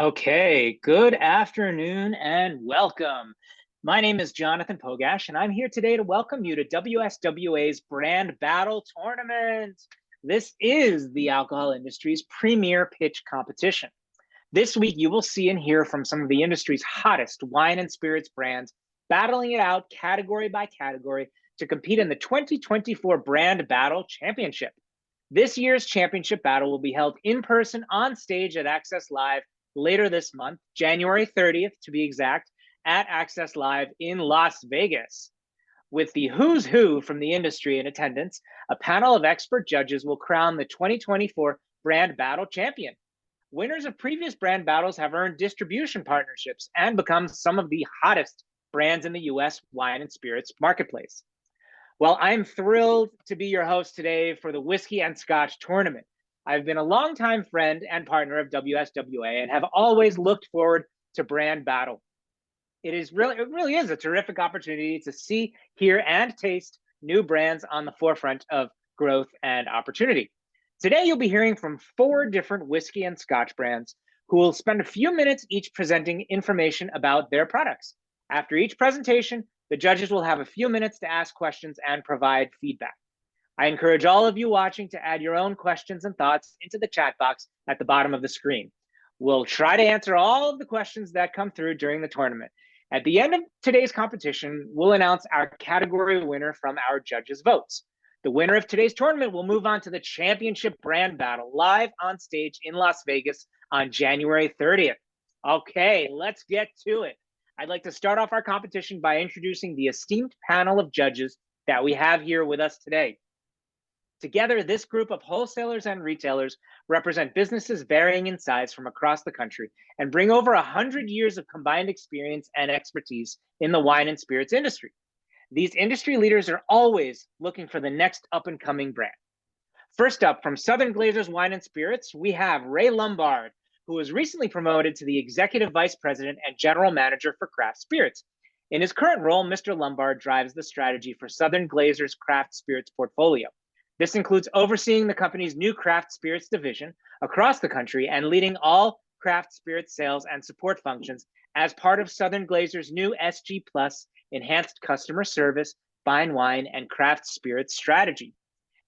Okay, good afternoon and welcome. My name is Jonathan Pogash, and I'm here today to welcome you to WSWA's Brand Battle Tournament. This is the alcohol industry's premier pitch competition. This week, you will see and hear from some of the industry's hottest wine and spirits brands, battling it out category by category to compete in the 2024 Brand Battle Championship. This year's championship battle will be held in person on stage at Access Live later this month, January 30th to be exact, at Access Live in Las Vegas. With the who's who from the industry in attendance, a panel of expert judges will crown the 2024 Brand Battle champion. Winners of previous brand battles have earned distribution partnerships and become some of the hottest brands in the US wine and spirits marketplace. Well, I'm thrilled to be your host today for the Whiskey and Scotch tournament. I've been a longtime friend and partner of WSWA and have always looked forward to Brand Battle. It really is a terrific opportunity to see, hear, and taste new brands on the forefront of growth and opportunity. Today, you'll be hearing from 4 different whiskey and Scotch brands who will spend a few minutes each presenting information about their products. After each presentation, the judges will have a few minutes to ask questions and provide feedback. I encourage all of you watching to add your own questions and thoughts into the chat box at the bottom of the screen. We'll try to answer all of the questions that come through during the tournament. At the end of today's competition, we'll announce our category winner from our judges' votes. The winner of today's tournament will move on to the championship brand battle live on stage in Las Vegas on January 30th. Okay, let's get to it. I'd like to start off our competition by introducing the esteemed panel of judges that we have here with us today. Together, this group of wholesalers and retailers represent businesses varying in size from across the country and bring over 100 years of combined experience and expertise in the wine and spirits industry. These industry leaders are always looking for the next up-and-coming brand. First up, from Southern Glazer's Wine and Spirits, we have Ray Lombard, who was recently promoted to the Executive Vice President and General Manager for Craft Spirits. In his current role, Mr. Lombard drives the strategy for Southern Glazer's craft spirits portfolio. This includes overseeing the company's new craft spirits division across the country and leading all craft spirits sales and support functions as part of Southern Glazer's new SG Plus enhanced customer service, fine wine, and craft spirits strategy.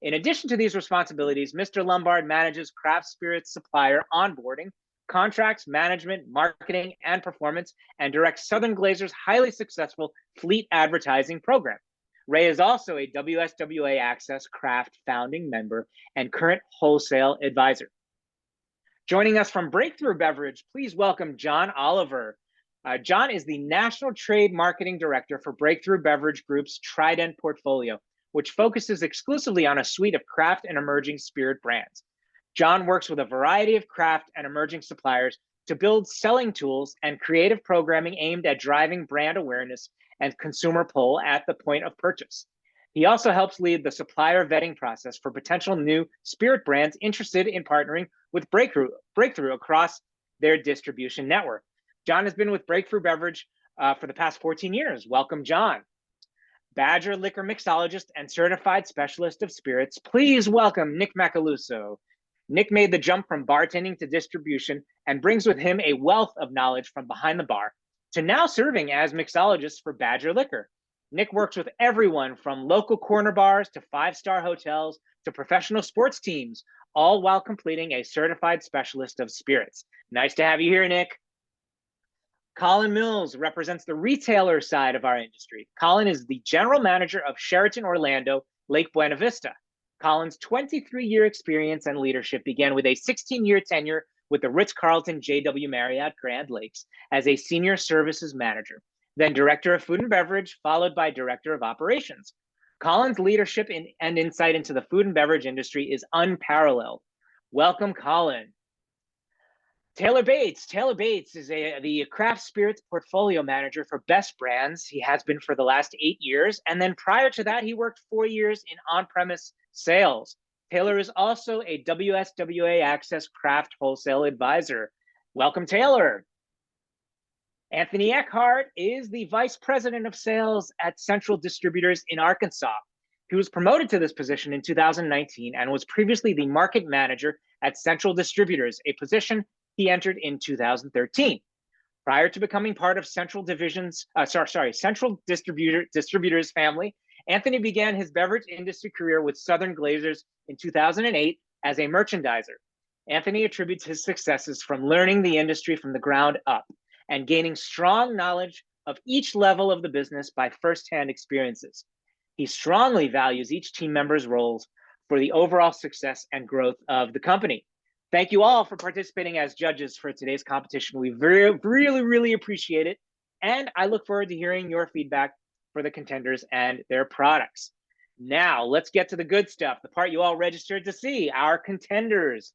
In addition to these responsibilities, Mr. Lombard manages craft spirits supplier onboarding, contracts, management, marketing, and performance, and directs Southern Glazer's highly successful fleet advertising program. Ray is also a WSWA Access Craft founding member and current wholesale advisor. Joining us from Breakthrough Beverage, please welcome John Oliver. John is the National Trade Marketing Director for Breakthrough Beverage Group's Trident portfolio, which focuses exclusively on a suite of craft and emerging spirit brands. John works with a variety of craft and emerging suppliers to build selling tools and creative programming aimed at driving brand awareness and consumer pull at the point of purchase. He also helps lead the supplier vetting process for potential new spirit brands interested in partnering with Breakthrough across their distribution network. John has been with Breakthrough Beverage for the past 14 years. Welcome, John. Badger liquor mixologist and certified specialist of spirits, please welcome Nick Macaluso. Nick made the jump from bartending to distribution and brings with him a wealth of knowledge from behind the bar to now serving as mixologist for Badger Liquor. Nick works with everyone from local corner bars to 5-star hotels to professional sports teams, all while completing a certified specialist of spirits. Nice to have you here, Nick. Colin Mills represents the retailer side of our industry. Colin is the general manager of Sheraton Orlando, Lake Buena Vista. Colin's 23-year experience and leadership began with a 16-year tenure with the Ritz-Carlton JW Marriott Grand Lakes as a senior services manager, then director of food and beverage, followed by director of operations. Colin's leadership and insight into the food and beverage industry is unparalleled. Welcome, Colin. Taylor Bates. Taylor Bates is the craft spirits portfolio manager for Best Brands. He has been for the last 8 years. And then prior to that, he worked 4 years in on-premise sales. Taylor is also a WSWA Access Craft Wholesale Advisor. Welcome, Taylor. Anthony Eckhart is the Vice President of Sales at Central Distributors in Arkansas. He was promoted to this position in 2019 and was previously the Market Manager at Central Distributors, a position he entered in 2013. Prior to becoming part of Central Distributors family, Anthony began his beverage industry career with Southern Glazers in 2008 as a merchandiser. Anthony attributes his successes from learning the industry from the ground up and gaining strong knowledge of each level of the business by firsthand experiences. He strongly values each team member's roles for the overall success and growth of the company. Thank you all for participating as judges for today's competition. We really appreciate it. And I look forward to hearing your feedback for the contenders and their products. Now, let's get to the good stuff, the part you all registered to see, our contenders.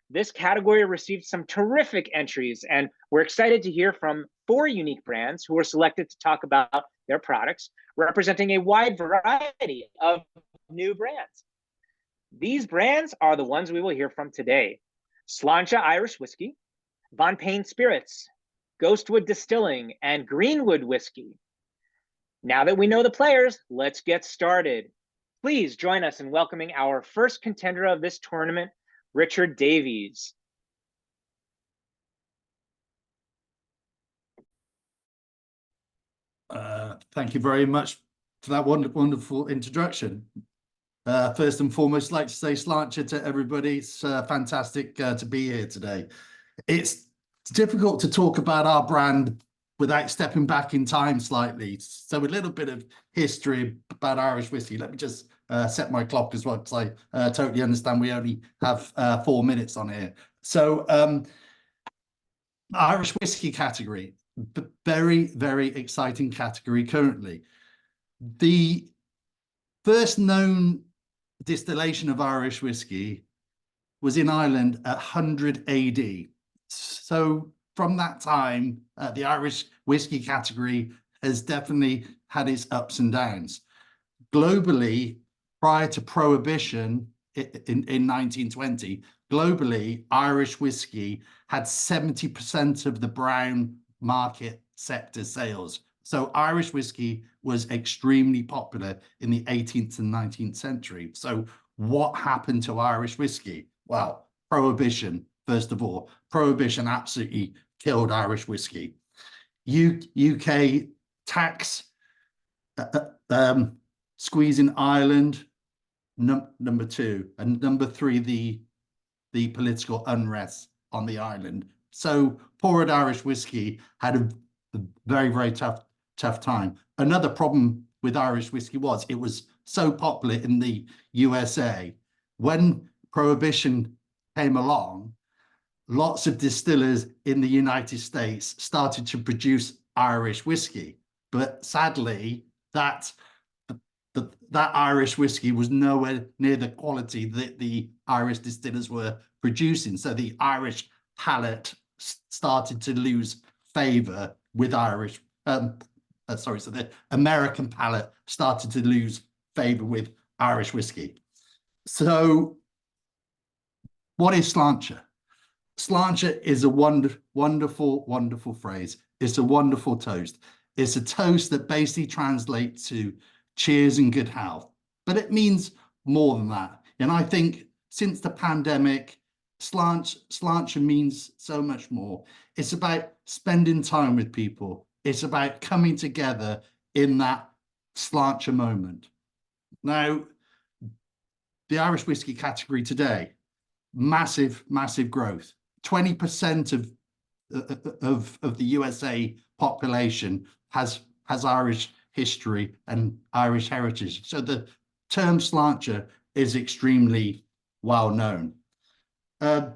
This category received some terrific entries, and we're excited to hear from 4 unique brands who were selected to talk about their products, representing a wide variety of new brands. These brands are the ones we will hear from today. Sláinte Irish Whiskey, Bonpain Spirits, Ghostwood Distilling, and Greenwood Whiskey. Now that we know the players, let's get started. Please join us in welcoming our first contender of this tournament, Richard Davies. Thank you very much for that wonderful introduction. First and foremost, I'd like to say Sláinte to everybody. It's fantastic to be here today. It's difficult to talk about our brand without stepping back in time slightly. So a little bit of history about Irish whiskey. Let me just set my clock as well, because I totally understand we only have 4 minutes on here. So Irish whiskey category, very exciting category currently. The first known distillation of Irish whiskey was in Ireland at 100 AD. So from that time, the Irish whiskey category has definitely had its ups and downs. Globally, prior to Prohibition in 1920, globally, Irish whiskey had 70% of the brown market sector sales. So Irish whiskey was extremely popular in the 18th and 19th century. So what happened to Irish whiskey? Well, Prohibition, first of all. Prohibition absolutely killed Irish whiskey. UK tax squeezing Ireland, number 2. And number 3, the political unrest on the island. So poor Irish whiskey had a very tough time. Another problem with Irish whiskey was it was so popular in the USA. When Prohibition came along, lots of distillers in the United States started to produce Irish whiskey. But sadly, that Irish whiskey was nowhere near the quality that the Irish distillers were producing. So the Irish palate started to lose favor with Irish. So the American palate started to lose favor with Irish whiskey. So what is Sláinte? Sláinte is a wonderful phrase. It's a wonderful toast. It's a toast that basically translates to cheers and good health, but it means more than that. And I think since the pandemic, Sláinte means so much more. It's about spending time with people. It's about coming together in that Sláinte moment. Now, the Irish whiskey category today, massive growth. 20% of the USA population has Irish history and Irish heritage. So the term Sláinte is extremely well known. The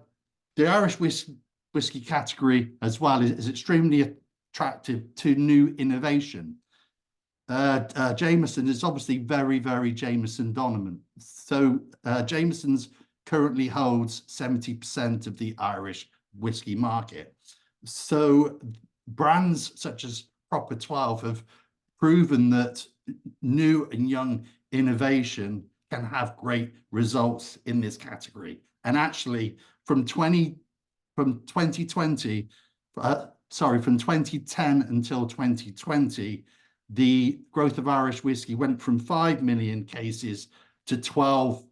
Irish whiskey category as well is extremely attractive to new innovation. Jameson is obviously very Jameson dominant. So Jameson's currently holds 70% of the Irish whiskey market. So brands such as Proper 12 have proven that new and young innovation can have great results in this category. And actually, from 2010 until 2020, the growth of Irish whiskey went from 5 million cases to 12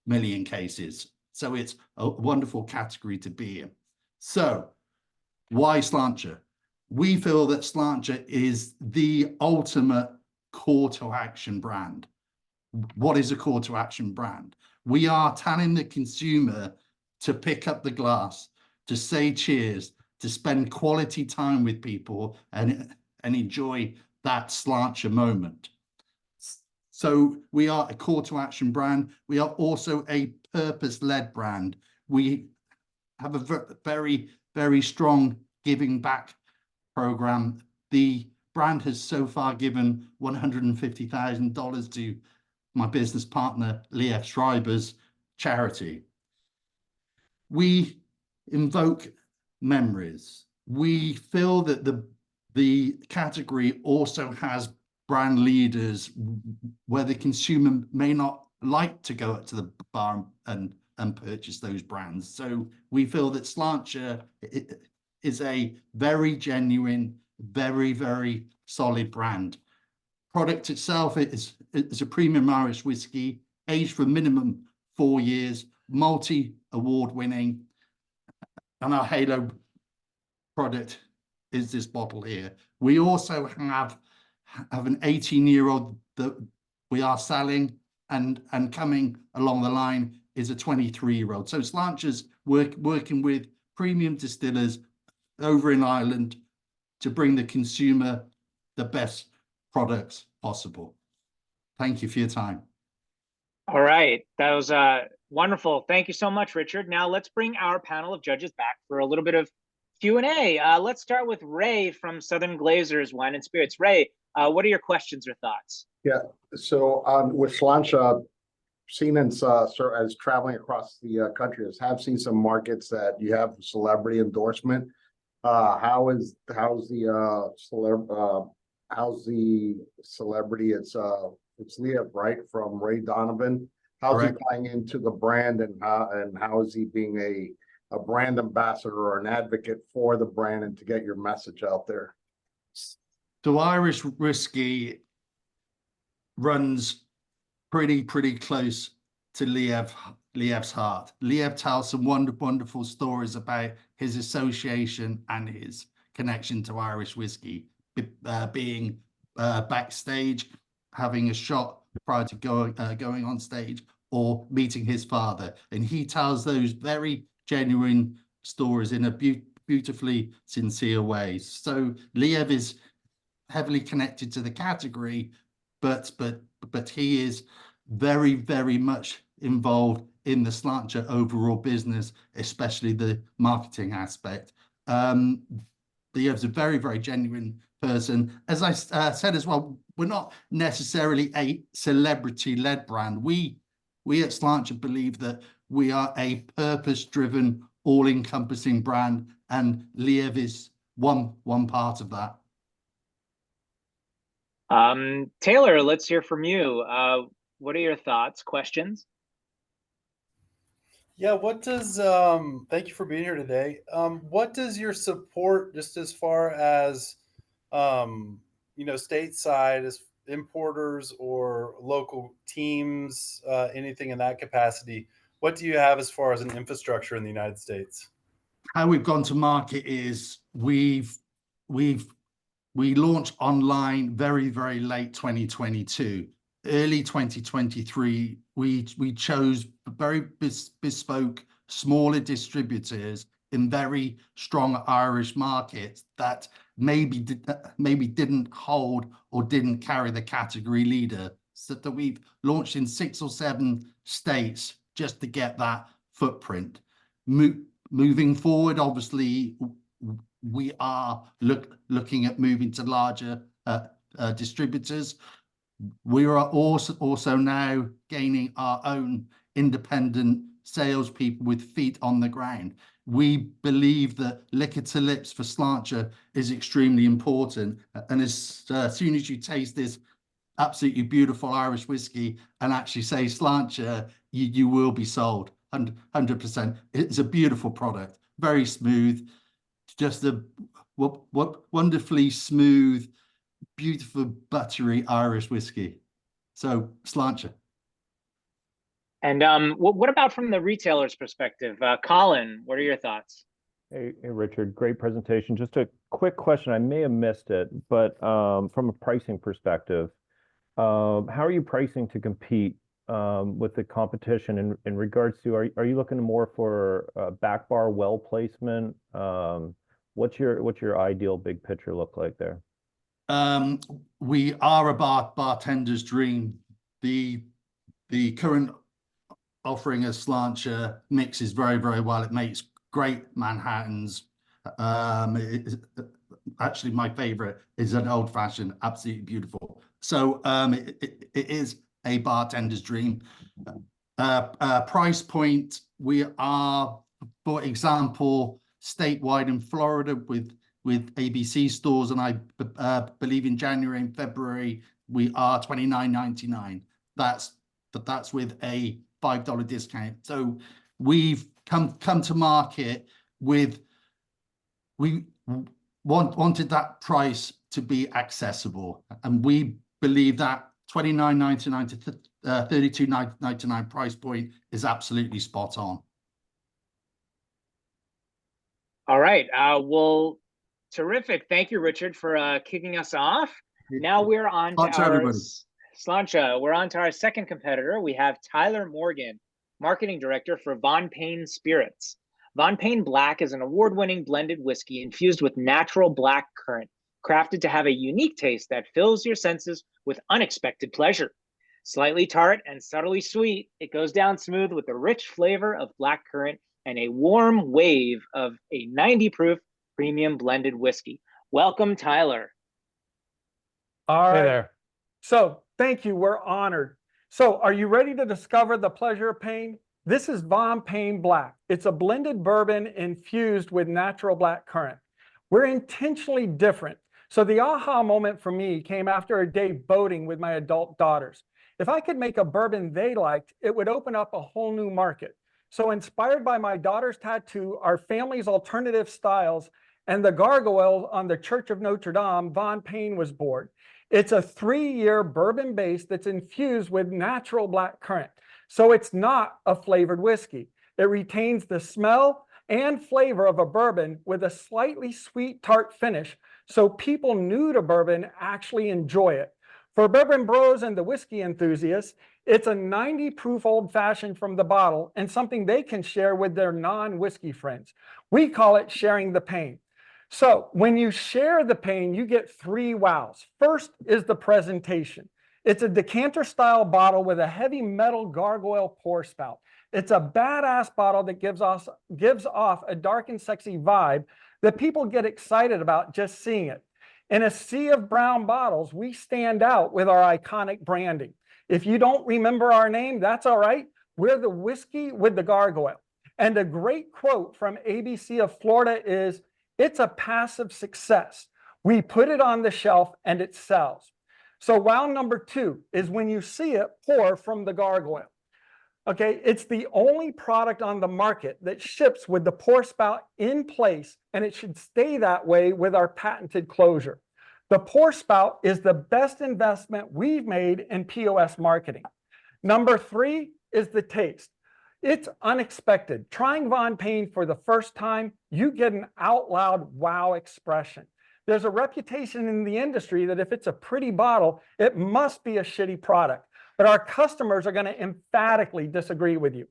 million cases. So it's a wonderful category to be in. So why Slancher? We feel that Slancher is the ultimate call to action brand. What is a call to action brand? We are telling the consumer to pick up the glass, to say cheers, to spend quality time with people and enjoy that Slancher moment. So we are a call to action brand. We are also a purpose-led brand. We have a very, very strong giving back program. The brand has so far given $150,000 to my business partner, Leah Schreiber's charity. We invoke memories. We feel that the category also has brand leaders where the consumer may not like to go up to the bar and purchase those brands. So we feel that Slancher is a very genuine, very, very solid brand. Product itself is a premium Irish whiskey, aged for minimum 4 years, multi-award winning. And our halo product is this bottle here. We also have an 18-year-old that we are selling, and coming along the line is a 23-year-old. So Slancher's working with premium distillers over in Ireland to bring the consumer the best products possible. Thank you for your time. All right, that was wonderful. Thank you so much, Richard. Now let's bring our panel of judges back for a little bit of Q&A. Let's start with Ray from Southern Glazers Wine and Spirits. Ray, what are your questions or thoughts? Yeah, so with Slancher, seen as traveling across the country, have seen some markets that you have celebrity endorsement. How's the celebrity? It's Leah, right, from Ray Donovan. How's Correct. he playing into the brand, and how is he being a brand ambassador or an advocate for the brand and to get your message out there? So Irish whiskey runs pretty close to Liev's heart. Liev tells some wonderful stories about his association and his connection to Irish whiskey, being backstage, having a shot prior to going on stage, or meeting his father. And he tells those very genuine stories in a beautifully sincere way. So Liev is heavily connected to the category, but he is very much involved in the Slancher overall business, especially the marketing aspect. Liev's a very genuine person. As I said as well, we're not necessarily a celebrity-led brand. We at Slancher believe that we are a purpose-driven, all-encompassing brand, and Liev is one part of that. Taylor, let's hear from you. What are your thoughts, questions? Yeah, what does thank you for being here today. What does your support, just as far as stateside, as importers or local teams, anything in that capacity, what do you have as far as an infrastructure in the United States? How we've gone to market is we launched online very late 2022. Early 2023, we chose very bespoke, smaller distributors in very strong Irish markets that maybe didn't hold or didn't carry the category leader. So that we've launched in 6 or 7 states just to get that footprint. Moving forward, obviously, we are looking at moving to larger distributors. We are also now gaining our own independent salespeople with feet on the ground. We believe that liquor to lips for Slancher is extremely important. And as soon as you taste this absolutely beautiful Irish whiskey and actually say Slancher, you will be sold 100%. It's a beautiful product, very smooth, just a wonderfully smooth, beautiful, buttery Irish whiskey. So Slancher. And what about from the retailer's perspective? Colin, what are your thoughts? Hey, Richard, great presentation. Just a quick question. I may have missed it, but from a pricing perspective, how are you pricing to compete with the competition in regards to, are you looking more for back bar well placement? What's your ideal big picture look like there? We are a bartender's dream. The current offering of Slancher mixes very, very well. It makes great Manhattans. Actually, my favorite is an old fashioned, absolutely beautiful. So it is a bartender's dream. Price point, we are, for example, statewide in Florida with ABC stores, and I believe in January and February we are $29.99. That's with a $5 discount. So we've come to market with, we wanted that price to be accessible, and we believe that $29.99 to $32.99 price point is absolutely spot on. All right. Well, terrific. Thank you, Richard, for kicking us off. Now we're on to our Slancha. We're on to our second competitor. We have Tyler Morgan, Marketing Director for Von Payne Spirits. Von Payne Black is an award-winning blended whiskey infused with natural black currant, crafted to have a unique taste that fills your senses with unexpected pleasure. Slightly tart and subtly sweet, it goes down smooth with the rich flavor of black currant and a warm wave of a 90 proof premium blended whiskey. Welcome, Tyler. All right. Hey there. So thank you. We're honored. So are you ready to discover the pleasure of pain? This is Von Payne Black. It's a blended bourbon infused with natural black currant. We're intentionally different. So the aha moment for me came after a day boating with my adult daughters. If I could make a bourbon they liked, it would open up a whole new market. So inspired by my daughter's tattoo, our family's alternative styles, and the gargoyle on the Church of Notre Dame, Von Payne was born. It's a 3-year bourbon base that's infused with natural black currant. So it's not a flavored whiskey. It retains the smell and flavor of a bourbon with a slightly sweet tart finish, so people new to bourbon actually enjoy it. For bourbon bros and the whiskey enthusiasts, it's a 90 proof old fashioned from the bottle and something they can share with their non-whiskey friends. We call it sharing the pain. So when you share the pain, you get 3 wows. First is the presentation. It's a decanter style bottle with a heavy metal gargoyle pour spout. It's a badass bottle that gives off a dark and sexy vibe that people get excited about just seeing it. In a sea of brown bottles, we stand out with our iconic branding. If you don't remember our name, that's all right. We're the whiskey with the gargoyle. And a great quote from ABC of Florida is, "It's a passive success. We put it on the shelf and it sells." So wow number 2 is when you see it pour from the gargoyle. Okay, it's the only product on the market that ships with the pour spout in place, and it should stay that way with our patented closure. The pour spout is the best investment we've made in POS marketing. Number 3 is the taste. It's unexpected. Trying Von Payne for the first time, you get an out loud wow expression. There's a reputation in the industry that if it's a pretty bottle, it must be a shitty product. But our customers are going to emphatically disagree with you.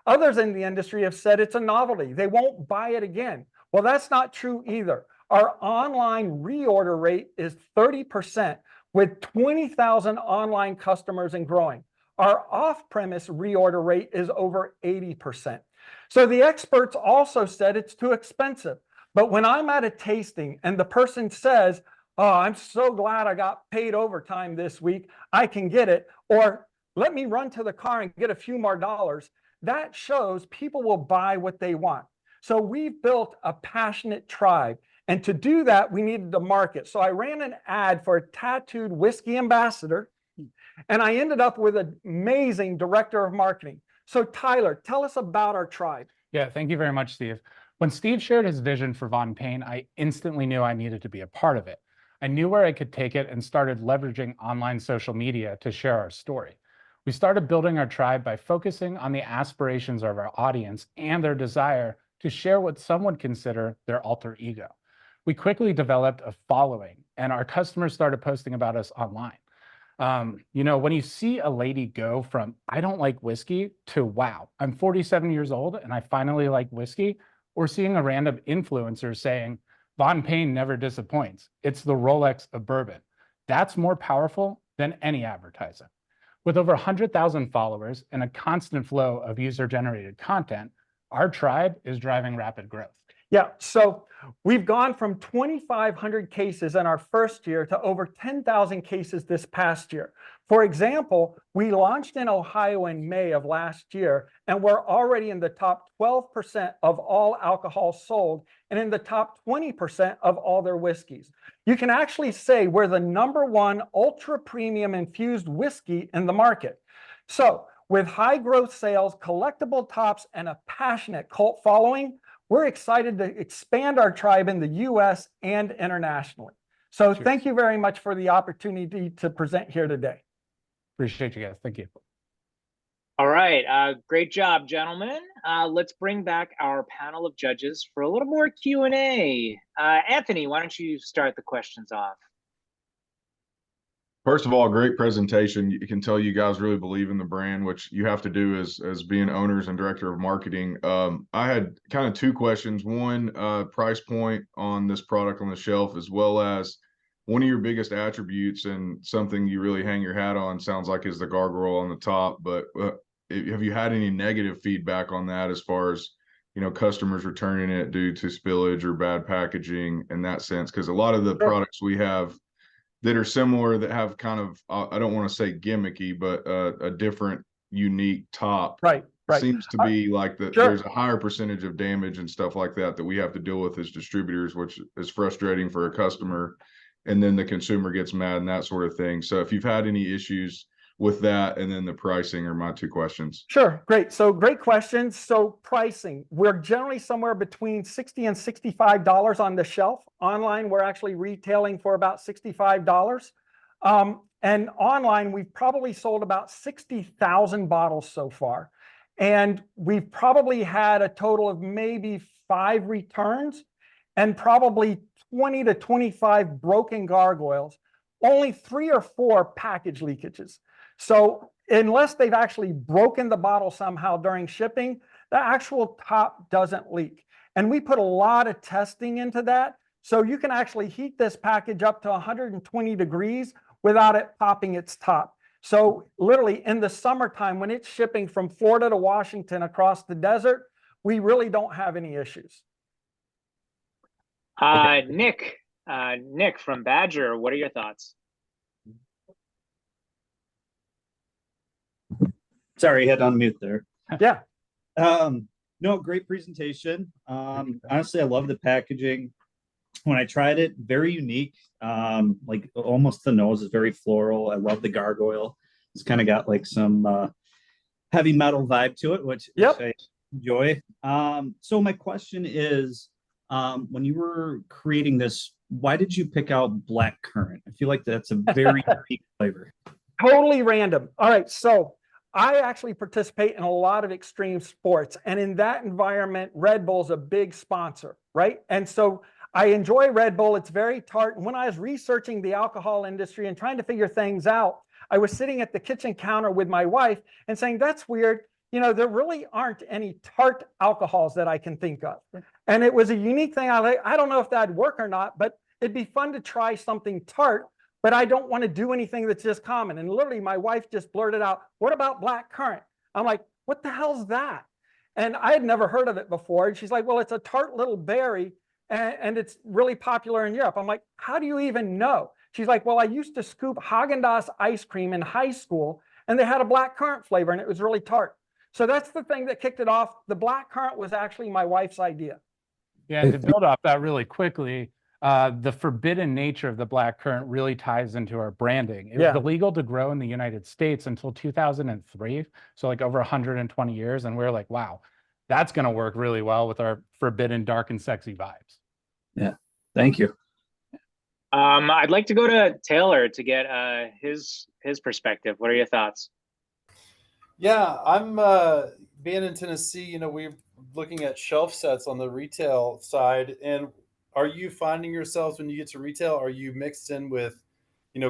Others in the industry have said it's a novelty. They won't buy it again. Well, that's not true either. Our online reorder rate is 30% with 20,000 online customers and growing. Our off-premise reorder rate is over 80%. So the experts also said it's too expensive. But when I'm at a tasting and the person says, "Oh, I'm so glad I got paid overtime this week, I can get it," or "Let me run to the car and get a few more dollars," that shows people will buy what they want. So we've built a passionate tribe. And to do that, we needed to market. So I ran an ad for a tattooed whiskey ambassador, and I ended up with an amazing director of marketing. So Tyler, tell us about our tribe. Yeah, thank you very much, Steve. When Steve shared his vision for Von Payne, I instantly knew I needed to be a part of it. I knew where I could take it and started leveraging online social media to share our story. We started building our tribe by focusing on the aspirations of our audience and their desire to share what some would consider their alter ego. We quickly developed a following, and our customers started posting about us online. When you see a lady go from "I don't like whiskey" to "Wow, I'm 47 years old and I finally like whiskey," or seeing a random influencer saying Von Payne never disappoints, it's the Rolex of bourbon, that's more powerful than any advertising. With over 100,000 followers and a constant flow of user-generated content, our tribe is driving rapid growth. Yeah, so we've gone from 2,500 cases in our first year to over 10,000 cases this past year. For example, we launched in Ohio in May of last year, and we're already in the top 12% of all alcohol sold and in the top 20% of all their whiskeys. You can actually say we're the #1 ultra premium infused whiskey in the market. So with high growth sales, collectible tops, and a passionate cult following, we're excited to expand our tribe in the US and internationally. So Cheers. Thank you very much for the opportunity to present here today. Appreciate you guys. Thank you. All right, great job, gentlemen. Let's bring back our panel of judges for a little more Q&A. Anthony, why don't you start the questions off? First of all, great presentation. You can tell you guys really believe in the brand, which you have to do as being owners and director of marketing. I had kind of two questions. One, price point on this product on the shelf, as well as one of your biggest attributes and something you really hang your hat on, sounds like, is the gargoyle on the top. But have you had any negative feedback on that as far as, customers returning it due to spillage or bad packaging in that sense? Because a lot of the products we have that are similar, that have kind of, I don't want to say gimmicky, but a different, unique top. Right. Seems to be like Sure. There's a higher percentage of damage and stuff like that we have to deal with as distributors, which is frustrating for a customer. And then the consumer gets mad and that sort of thing. So if you've had any issues with that, and then the pricing, are my two questions. Sure, great. So great questions. So pricing, we're generally somewhere between $60 and $65 on the shelf. Online, we're actually retailing for about $65. And online, we've probably sold about 60,000 bottles so far. And we've probably had a total of maybe 5 returns and probably 20 to 25 broken gargoyles, only 3 or 4 package leakages. So unless they've actually broken the bottle somehow during shipping, the actual top doesn't leak. And we put a lot of testing into that. So you can actually heat this package up to 120 degrees without it popping its top. So literally in the summertime, when it's shipping from Florida to Washington across the desert, we really don't have any issues. Nick from Badger, what are your thoughts? Sorry, I had to unmute there. Yeah. No, great presentation. Honestly, I love the packaging. When I tried it, very unique. Like almost the nose is very floral. I love the gargoyle. It's kind of got like some heavy metal vibe to it, which I enjoy. So my question is, when you were creating this, why did you pick out black currant? I feel like that's a very unique flavor. Totally random. All right, so I actually participate in a lot of extreme sports, and in that environment, Red Bull's a big sponsor, right? And so I enjoy Red Bull. It's very tart. And when I was researching the alcohol industry and trying to figure things out, I was sitting at the kitchen counter with my wife and saying, that's weird. There really aren't any tart alcohols that I can think of. And it was a unique thing. I don't know if that'd work or not, but it'd be fun to try something tart, but I don't want to do anything that's just common. And literally my wife just blurted out, what about black currant? I'm like, what the hell's that? And I had never heard of it before. And she's like, well, it's a tart little berry and it's really popular in Europe. I'm like, how do you even know? She's like, well, I used to scoop Haagen-Dazs ice cream in high school and they had a black currant flavor and it was really tart. So that's the thing that kicked it off. The black currant was actually my wife's idea. Yeah, and to build off that really quickly, the forbidden nature of the black currant really ties into our branding. It was illegal to grow in the United States until 2003, so like over 120 years. And we're like, wow, that's going to work really well with our forbidden dark and sexy vibes. Yeah, thank you. I'd like to go to Taylor to get his perspective. What are your thoughts? Yeah, I'm being in Tennessee, looking at shelf sets on the retail side, and are you finding yourselves when you get to retail, are you mixed in with,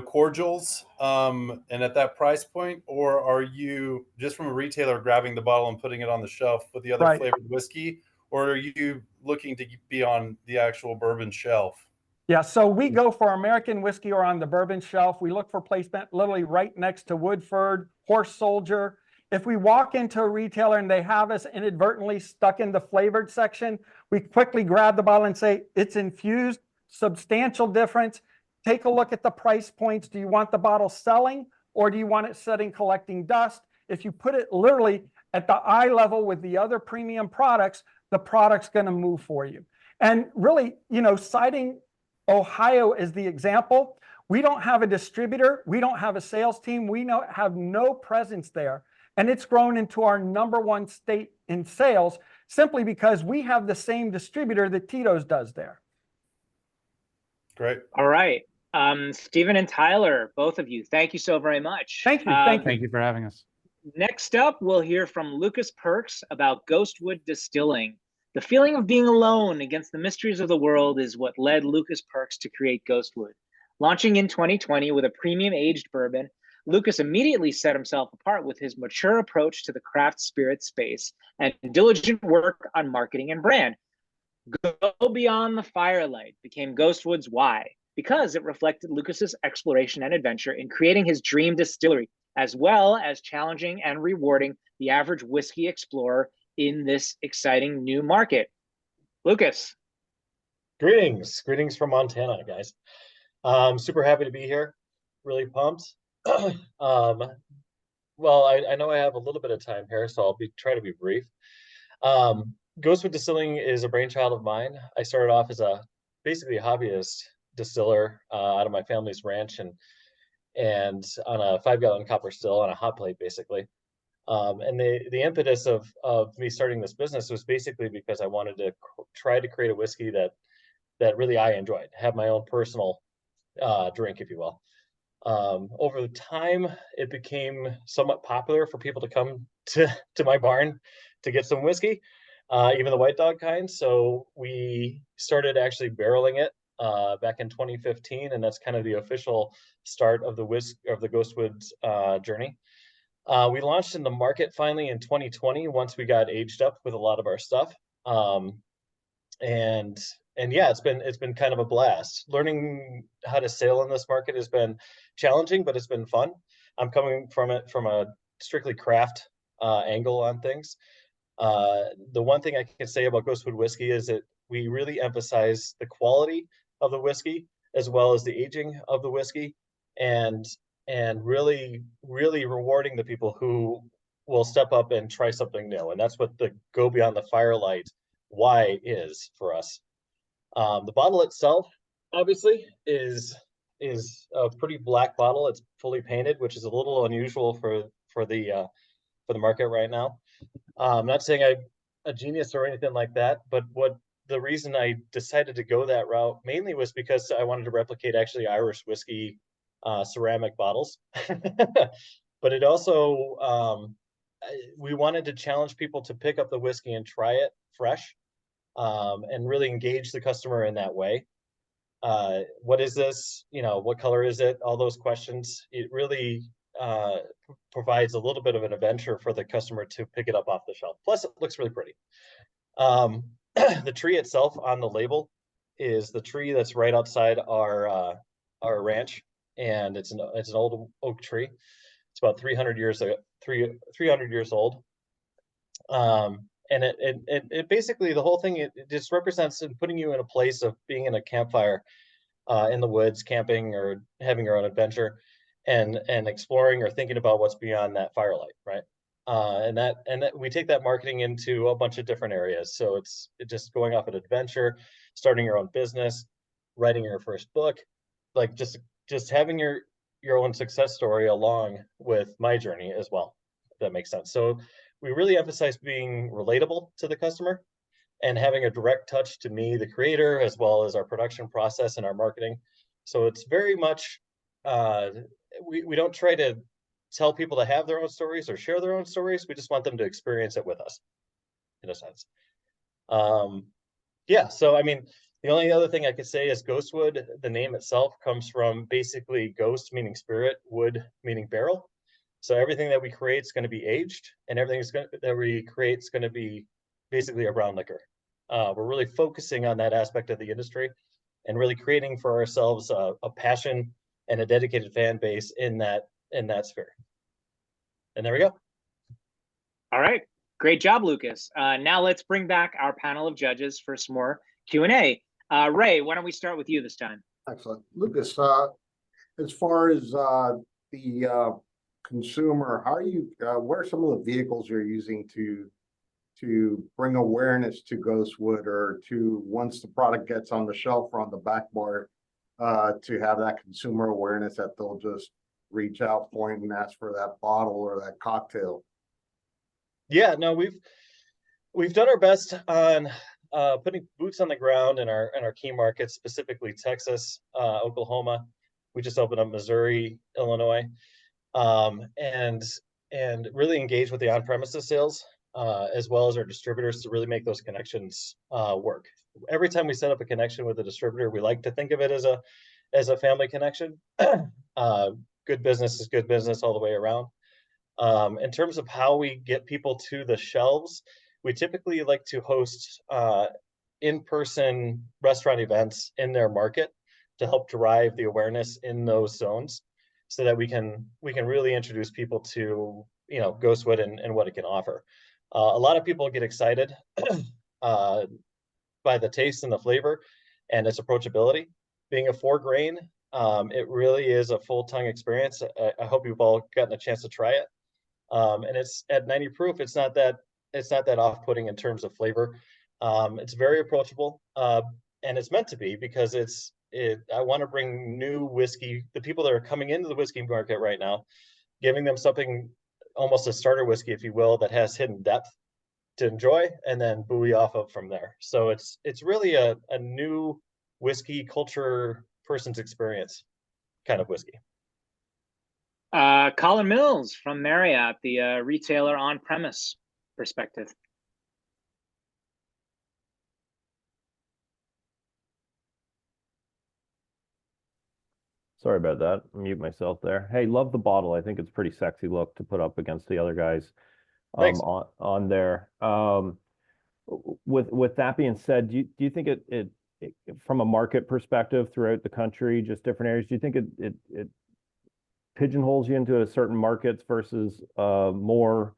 cordials, and at that price point, or are you just from a retailer grabbing the bottle and putting it on the shelf with the other Right. flavored whiskey, or are you looking to be on the actual bourbon shelf? Yeah, so we go for American whiskey or on the bourbon shelf. We look for placement literally right next to Woodford, Horse Soldier. If we walk into a retailer and they have us inadvertently stuck in the flavored section, we quickly grab the bottle and say, it's infused, substantial difference. Take a look at the price points. Do you want the bottle selling or do you want it sitting collecting dust? If you put it literally at the eye level with the other premium products, the product's going to move for you. And really, citing Ohio is the example. We don't have a distributor. We don't have a sales team. We have no presence there. And it's grown into our #1 state in sales simply because we have the same distributor that Tito's does there. Great. All right. Stephen and Tyler, both of you, thank you so very much. Thank you. Thank you. Thank you for having us. Next up, we'll hear from Lucas Perks about Ghostwood Distilling. The feeling of being alone against the mysteries of the world is what led Lucas Perks to create Ghostwood. Launching in 2020 with a premium aged bourbon, Lucas immediately set himself apart with his mature approach to the craft spirit space and diligent work on marketing and brand. Go Beyond the Firelight became Ghostwood's why, because it reflected Lucas's exploration and adventure in creating his dream distillery, as well as challenging and rewarding the average whiskey explorer in this exciting new market. Lucas. Greetings from Montana, guys. Super happy to be here. Really pumped. Well, I know I have a little bit of time here, so I'll try to be brief. Ghostwood Distilling is a brainchild of mine. I started off as basically a hobbyist distiller out of my family's ranch and on a 5-gallon copper still on a hot plate, basically. And the impetus of me starting this business was basically because I wanted to try to create a whiskey that really I enjoyed, have my own personal drink, if you will. Over the time, it became somewhat popular for people to come to my barn to get some whiskey, even the White Dog kind. So we started actually barreling it back in 2015, and that's kind of the official start of the Ghostwood journey. We launched in the market finally in 2020 once we got aged up with a lot of our stuff. And yeah, it's been kind of a blast. Learning how to sail in this market has been challenging, but it's been fun. I'm coming from it from a strictly craft angle on things. The one thing I can say about Ghostwood whiskey is that we really emphasize the quality of the whiskey as well as the aging of the whiskey, and really rewarding the people who will step up and try something new. And that's what the Go Beyond the Firelight why is for us. The bottle itself, obviously, is a pretty black bottle. It's fully painted, which is a little unusual for the market right now. I'm not saying I'm a genius or anything like that, but the reason I decided to go that route mainly was because I wanted to replicate actually Irish whiskey ceramic bottles. But it also we wanted to challenge people to pick up the whiskey and try it fresh. And really engage the customer in that way. What is this? What color is it? All those questions. It really provides a little bit of an adventure for the customer to pick it up off the shelf. Plus, it looks really pretty. The tree itself on the label is the tree that's right outside our ranch, and it's an old oak tree. It's about 300 years old. And it basically, the whole thing, it just represents putting you in a place of being in a campfire in the woods, camping or having your own adventure, and exploring or thinking about what's beyond that firelight, right? And that we take that marketing into a bunch of different areas. So it's just going off an adventure, starting your own business, writing your first book, like just having your own success story along with my journey as well, if that makes sense. So we really emphasize being relatable to the customer and having a direct touch to me, the creator, as well as our production process and our marketing. So it's very much, we don't try to tell people to have their own stories or share their own stories. We just want them to experience it with us. in a sense. Yeah, so I mean, the only other thing I could say is Ghostwood, the name itself comes from basically ghost meaning spirit, wood meaning barrel. So everything that we create is going to be aged, and everything that we create is going to be basically a brown liquor. We're really focusing on that aspect of the industry and really creating for ourselves a passion and a dedicated fan base in that sphere. And there we go. All right. Great job, Lucas. Now let's bring back our panel of judges for some more Q&A. Ray, why don't we start with you this time? Excellent. Lucas, as far as the consumer, how are you, what are some of the vehicles you're using to bring awareness to Ghostwood, or to, once the product gets on the shelf or on the back bar, to have that consumer awareness that they'll just reach out, point, and ask for that bottle or that cocktail? Yeah, no, we've done our best on putting boots on the ground in our key markets, specifically Texas, Oklahoma. We just opened up Missouri, Illinois, and really engage with the on-premises sales, as well as our distributors, to really make those connections work. Every time we set up a connection with a distributor, we like to think of it as a family connection. Good business is good business all the way around. In terms of how we get people to the shelves, we typically like to host in-person restaurant events in their market to help drive the awareness in those zones, so that we can really introduce people to, you know, Ghostwood and what it can offer. A lot of people get excited by the taste and the flavor and its approachability. Being a 4-grain, it really is a full tongue experience. I hope you've all gotten a chance to try it. And it's at 90 proof. It's not that off-putting in terms of flavor. It's very approachable, and it's meant to be, because I want to bring new whiskey, the people that are coming into the whiskey market right now, giving them something, almost a starter whiskey, if you will, that has hidden depth to enjoy, and then buoy off of from there. So it's really a new whiskey culture person's experience kind of whiskey. Colin Mills from Marriott, the retailer on-premise perspective. Sorry about that. Mute myself there. Hey, love the bottle. I think it's a pretty sexy look to put up against the other guys on there. With that being said, do you think it from a market perspective throughout the country, just different areas, do you think it pigeonholes you into a certain markets versus more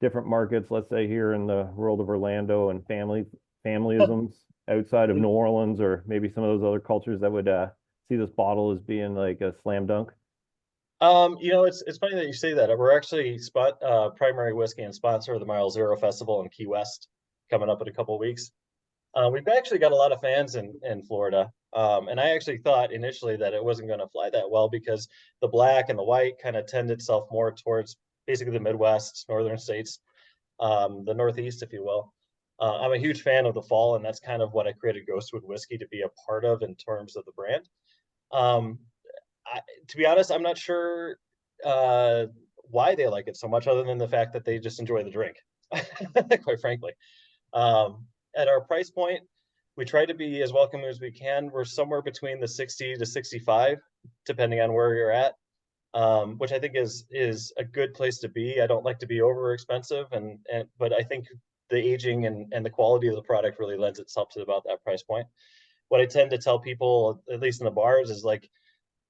different markets, let's say here in the world of Orlando, and familyisms outside of New Orleans, or maybe some of those other cultures that would see this bottle as being like a slam dunk? You know, it's funny that you say that. We're actually primary whiskey and sponsor of the Mile Zero Festival in Key West, coming up in a couple of weeks. We've actually got a lot of fans in Florida. And I actually thought initially that it wasn't going to fly that well, because the black and the white kind of tend itself more towards basically the Midwest, northern states, the Northeast, if you will. I'm a huge fan of the fall, and that's kind of what I created Ghostwood Whiskey to be a part of in terms of the brand. To be honest, I'm not sure why they like it so much, other than the fact that they just enjoy the drink, quite frankly. At our price point, we try to be as welcoming as we can. We're somewhere between the 60 to 65, depending on where you're at, which I think is a good place to be. I don't like to be over expensive, but I think the aging and the quality of the product really lends itself to about that price point. What I tend to tell people, at least in the bars, is like,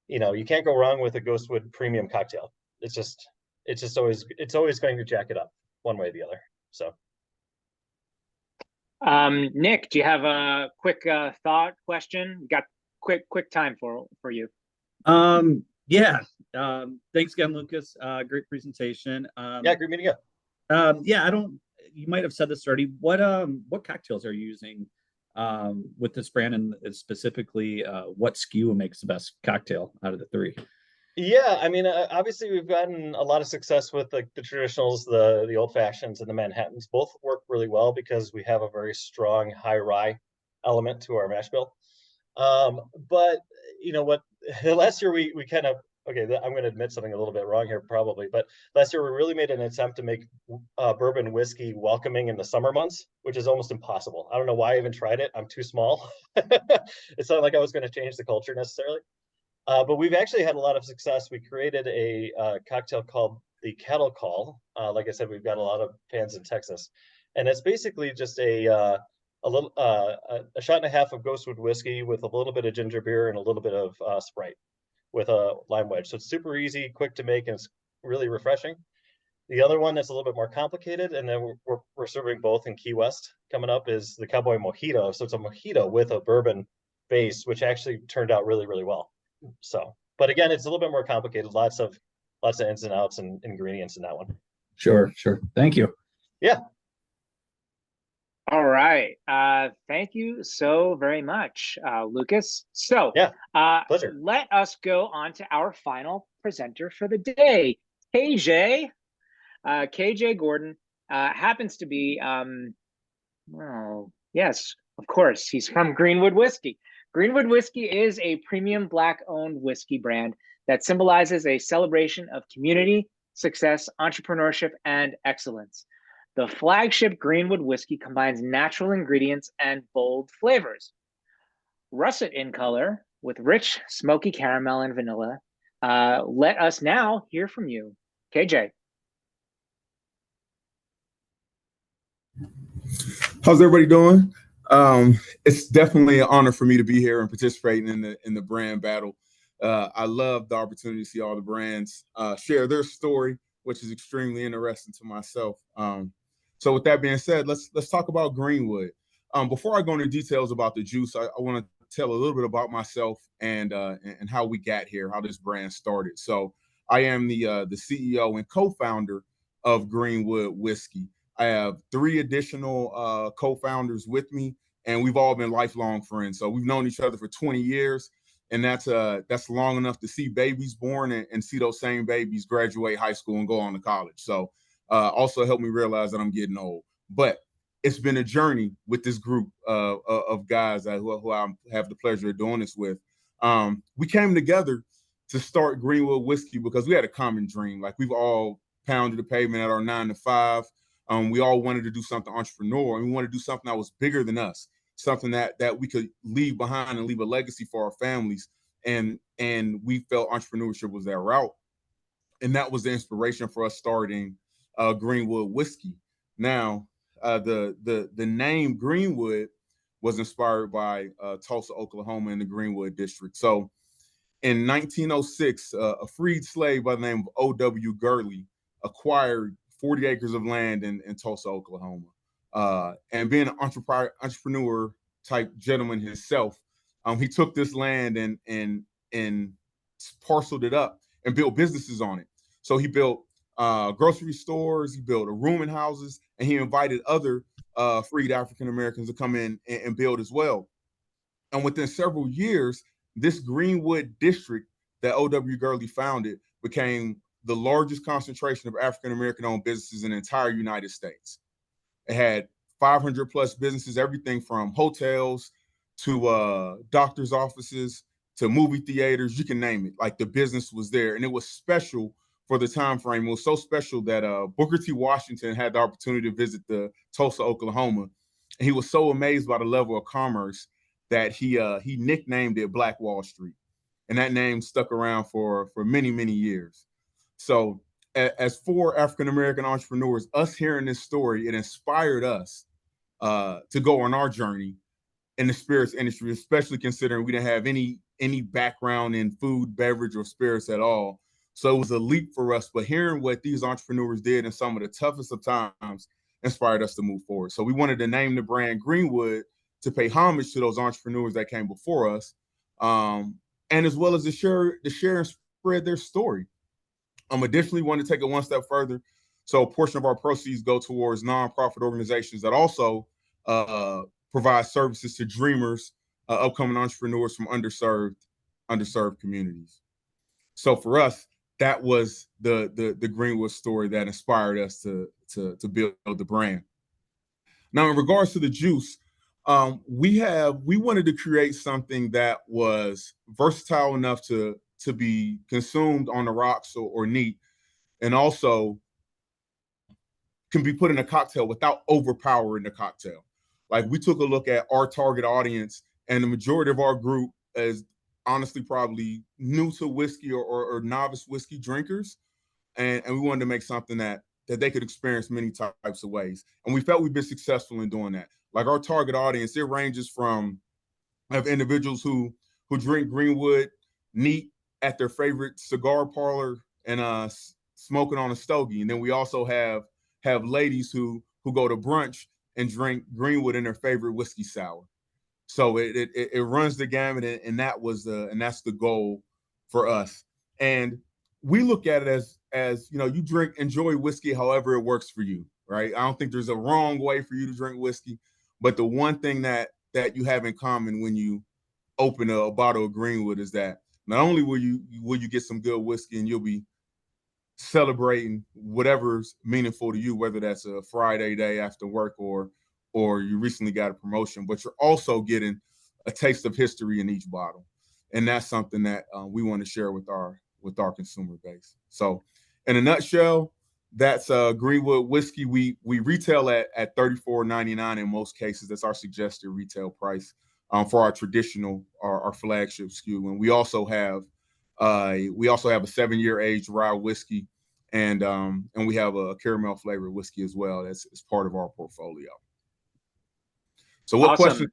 you know, you can't go wrong with a Ghostwood premium cocktail. It's always going to jack it up one way or the other. So. Nick, do you have a quick thought question? Got quick time for you. Yeah. Thanks again, Lucas. Great presentation. Yeah, great meeting you. Yeah, you might have said this already. What cocktails are you using with this brand, and specifically what SKU makes the best cocktail out of the three? Yeah, I mean, obviously we've gotten a lot of success with the traditionals, the old fashions, and the Manhattans. Both work really well because we have a very strong high rye element to our mash bill. But you know what? Last year we kind of okay, I'm going to admit something a little bit wrong here, probably, but last year we really made an attempt to make bourbon whiskey welcoming in the summer months, which is almost impossible. I don't know why I even tried it. I'm too small. It's not like I was going to change the culture necessarily. But we've actually had a lot of success. We created a cocktail called the Kettle Call. Like I said, we've got a lot of fans in Texas, and it's basically just a shot and a half of Ghostwood whiskey with a little bit of ginger beer and a little bit of Sprite with a lime wedge. So it's super easy, quick to make, and it's really refreshing. The other one that's a little bit more complicated, and then we're serving both in Key West coming up, is the Cowboy Mojito. So it's a mojito with a bourbon base, which actually turned out really, really well. So, but again, it's a little bit more complicated. Lots of ins and outs and ingredients in that one. Sure. Thank you. Yeah. All right. Thank you so very much, Lucas. So yeah, pleasure. Let us go on to our final presenter for the day. KJ. KJ Gordon happens to be, well, yes, of course, he's from Greenwood Whiskey. Greenwood Whiskey is a premium Black-owned whiskey brand that symbolizes a celebration of community, success, entrepreneurship, and excellence. The flagship Greenwood Whiskey combines natural ingredients and bold flavors. Russet in color with rich, smoky caramel and vanilla. Let us now hear from you, KJ. How's everybody doing? It's definitely an honor for me to be here and participating in the brand battle. I love the opportunity to see all the brands share their story, which is extremely interesting to myself. So with that being said, let's talk about Greenwood. Before I go into details about the juice, I want to tell a little bit about myself and how we got here, how this brand started. So I am the CEO and co-founder of Greenwood Whiskey. I have 3 additional co-founders with me, and we've all been lifelong friends. So we've known each other for 20 years, and that's long enough to see babies born and see those same babies graduate high school and go on to college. So also helped me realize that I'm getting old. But it's been a journey with this group of guys who I have the pleasure of doing this with. We came together to start Greenwood Whiskey because we had a common dream. Like, we've all pounded the pavement at our 9 to 5. We all wanted to do something entrepreneurial, and we wanted to do something that was bigger than us, something that we could leave behind and leave a legacy for our families. And we felt entrepreneurship was that route. And that was the inspiration for us starting Greenwood Whiskey. Now, the name Greenwood was inspired by Tulsa, Oklahoma, in the Greenwood district. So in 1906, a freed slave by the name of O.W. Gurley acquired 40 acres of land in Tulsa, Oklahoma. And being an entrepreneur type gentleman himself, he took this land and parceled it up and built businesses on it. So he built grocery stores, he built rooming houses, and he invited other freed African Americans to come in and build as well. And within several years, this Greenwood district that O.W. Gurley founded became the largest concentration of African American owned businesses in the entire United States. It had 500 plus businesses, everything from hotels to doctor's offices to movie theaters, you can name it. Like, the business was there, and it was special for the time frame. It was so special that Booker T. Washington had the opportunity to visit the Tulsa, Oklahoma, and he was so amazed by the level of commerce that he nicknamed it Black Wall Street, and that name stuck around for many, many years. So as 4 African American entrepreneurs, us hearing this story, it inspired us to go on our journey in the spirits industry, especially considering we didn't have any background in food, beverage, or spirits at all. So it was a leap for us. But hearing what these entrepreneurs did in some of the toughest of times inspired us to move forward. So we wanted to name the brand Greenwood to pay homage to those entrepreneurs that came before us, and as well as to share and spread their story. Additionally, we want to take it one step further. So a portion of our proceeds go towards nonprofit organizations that also provide services to dreamers, upcoming entrepreneurs from underserved communities. So for us, that was the Greenwood story that inspired us to build the brand. Now, in regards to the juice, we wanted to create something that was versatile enough to to be consumed on the rocks or neat, and also can be put in a cocktail without overpowering the cocktail. Like, we took a look at our target audience, and the majority of our group is honestly probably new to whiskey or novice whiskey drinkers. And we wanted to make something that they could experience many types of ways. And we felt we've been successful in doing that. Like, our target audience, it ranges from individuals who drink Greenwood neat at their favorite cigar parlor and smoking on a stogie. And then we also have ladies who go to brunch and drink Greenwood in their favorite whiskey sour. So it runs the gamut, and that's the goal for us. And we look at it as you enjoy whiskey however it works for you, right? I don't think there's a wrong way for you to drink whiskey, but the one thing that you have in common when you open a bottle of Greenwood is that not only will you get some good whiskey, and you'll be celebrating whatever's meaningful to you, whether that's a Friday day after work or you recently got a promotion, but you're also getting a taste of history in each bottle. And that's something that we want to share with our consumer base. So in a nutshell, that's Greenwood whiskey. We retail at $34.99 in most cases. That's our suggested retail price for our traditional, our flagship SKU. And we also have a 7-year aged rye whiskey, and we have a caramel flavored whiskey as well. That's part of our portfolio. So what Awesome.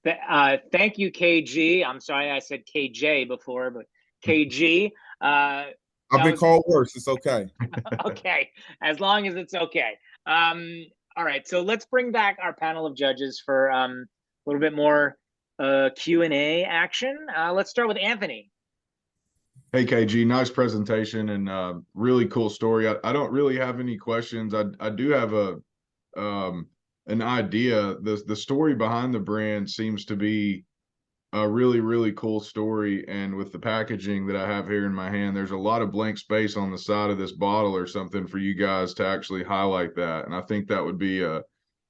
question? Thank you, KG. I'm sorry I said KJ before, but KG. I've been called worse. It's okay. Okay, as long as it's okay. All right, so let's bring back our panel of judges for a little bit more Q&A action. Let's start with Anthony. Hey, KG, nice presentation and really cool story. I don't really have any questions. I do have an idea. The story behind the brand seems to be a really, really cool story. And with the packaging that I have here in my hand, there's a lot of blank space on the side of this bottle or something for you guys to actually highlight that. And I think that would be a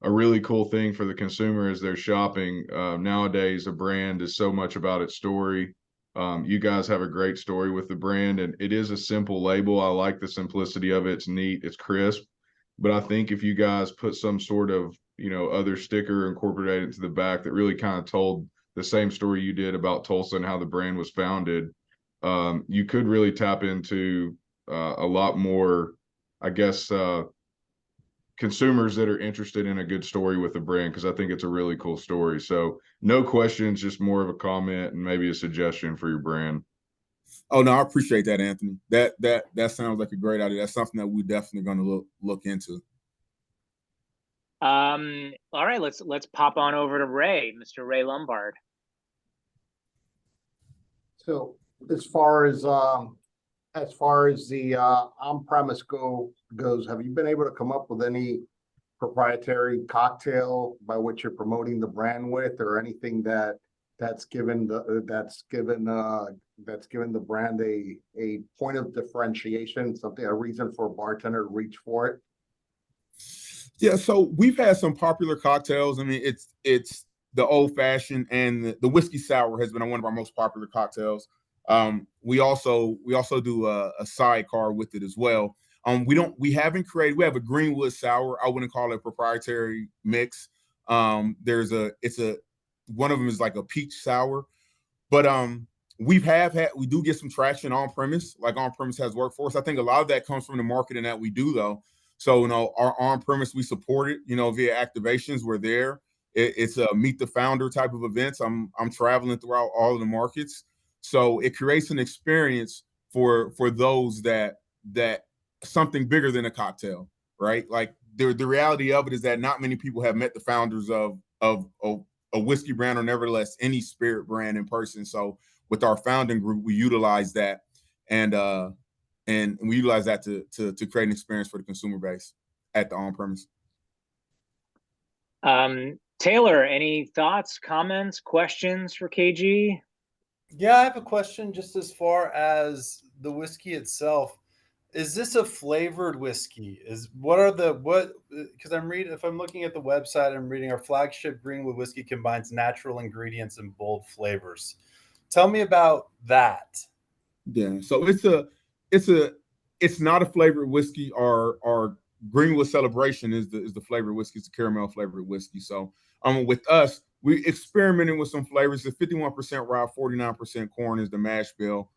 really cool thing for the consumer as they're shopping. Nowadays, a brand is so much about its story. You guys have a great story with the brand, and it is a simple label. I like the simplicity of it. It's neat, it's crisp. But I think if you guys put some sort of, other sticker incorporated into the back that really kind of told the same story you did about Tulsa and how the brand was founded, you could really tap into a lot more, I guess, consumers that are interested in a good story with the brand, because I think it's a really cool story. So no questions, just more of a comment and maybe a suggestion for your brand. Oh no, I appreciate that, Anthony. That sounds like a great idea. That's something that we're definitely going to look into. All right, let's pop on over to Ray, Mr. Ray Lombard. So as far as the on-premise goes, have you been able to come up with any proprietary cocktail by which you're promoting the brand with, or anything that's given the brand a point of differentiation, a reason for a bartender to reach for it? Yeah, so we've had some popular cocktails. I mean, it's the old fashioned, and the whiskey sour has been one of our most popular cocktails. We also do a sidecar with it as well. We have a Greenwood sour. I wouldn't call it a proprietary mix. One of them is like a peach sour, but we do get some traction on premise. Like, on premise has worked for us. I think a lot of that comes from the marketing that we do, though. So, our on premise, we support it, via activations. We're there. It's a meet the founder type of events. I'm traveling throughout all of the markets. So it creates an experience for those that something bigger than a cocktail, right? Like, the reality of it is that not many people have met the founders of a whiskey brand, or nevertheless any spirit brand, in person. So with our founding group, we utilize that and we utilize that to create an experience for the consumer base at the on-premise. Taylor, any thoughts, comments, questions for KG? Yeah, I have a question just as far as the whiskey itself. Is this a flavored whiskey? Because if I'm looking at the website, I'm reading our flagship Greenwood whiskey combines natural ingredients and bold flavors. Tell me about that. Yeah. So it's not a flavored whiskey. Our Greenwood Celebration is the flavored whiskey. It's a caramel flavored whiskey. So with us, we experimenting with some flavors. The 51% rye, 49% corn is the mash bill.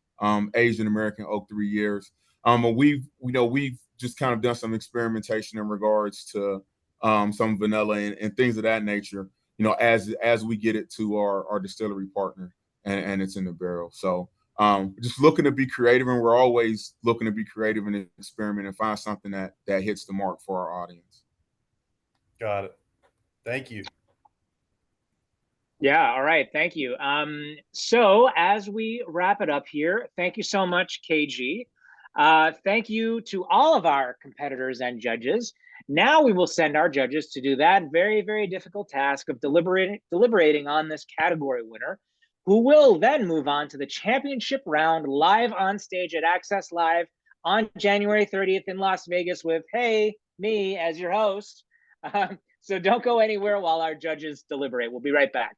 Asian American oak 3 years. We've just kind of done some experimentation in regards to some vanilla and things of that nature. As we get it to our distillery partner and it's in the barrel. So just looking to be creative, and we're always looking to be creative and experiment and find something that hits the mark for our audience. Got it. Thank you. Yeah, all right, thank you. So as we wrap it up here, thank you so much, KG. Thank you to all of our competitors and judges. Now we will send our judges to do that very, very difficult task of deliberating on this category winner, who will then move on to the championship round live on stage at Access Live on January 30th in Las Vegas with, hey, me as your host. So don't go anywhere while our judges deliberate. We'll be right back.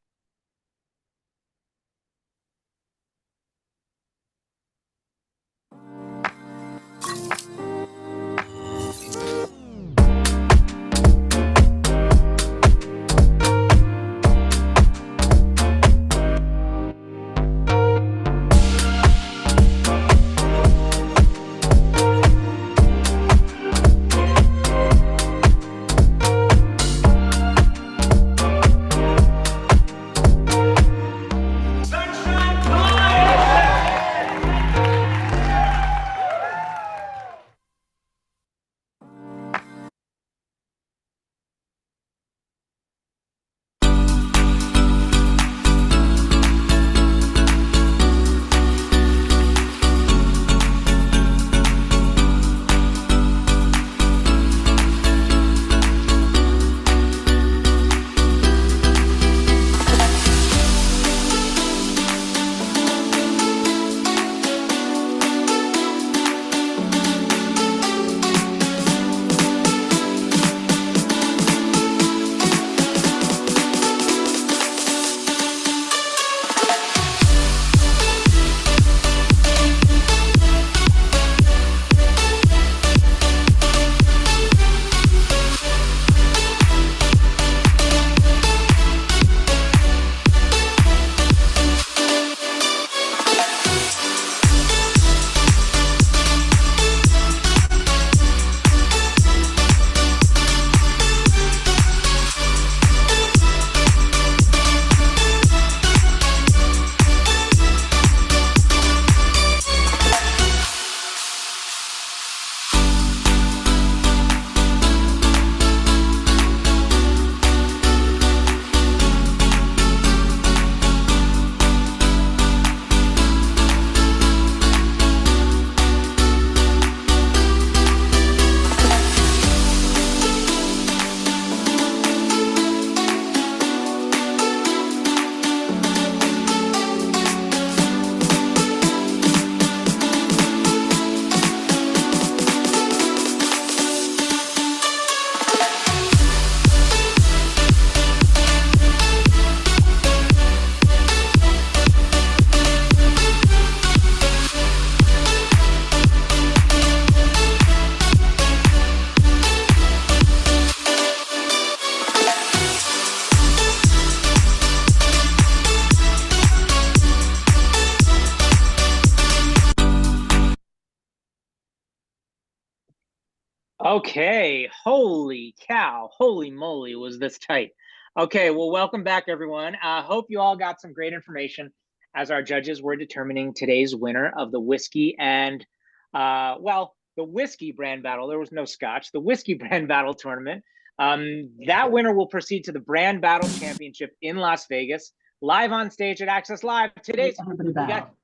Okay, holy cow, holy moly, was this tight. Okay, well, welcome back, everyone. I hope you all got some great information as our judges were determining today's winner of the whiskey and, well, the whiskey brand battle. There was no Scotch, the whiskey brand battle tournament. That winner will proceed to the brand battle championship in Las Vegas, live on stage at Access Live. Today's, we got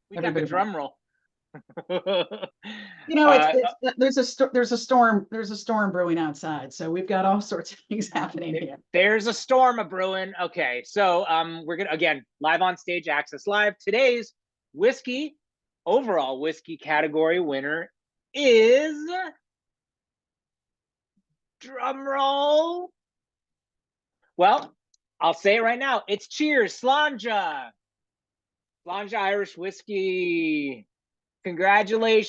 the drum roll. You know, there's a storm brewing outside, so we've got all sorts of things happening here. There's a storm a brewing. Okay, so we're gonna, again, live on stage, Access Live. Today's overall whiskey category winner is, drum roll. Well, I'll say it right now. It's Cheers, Slàinte Irish Whiskey. Congratulations.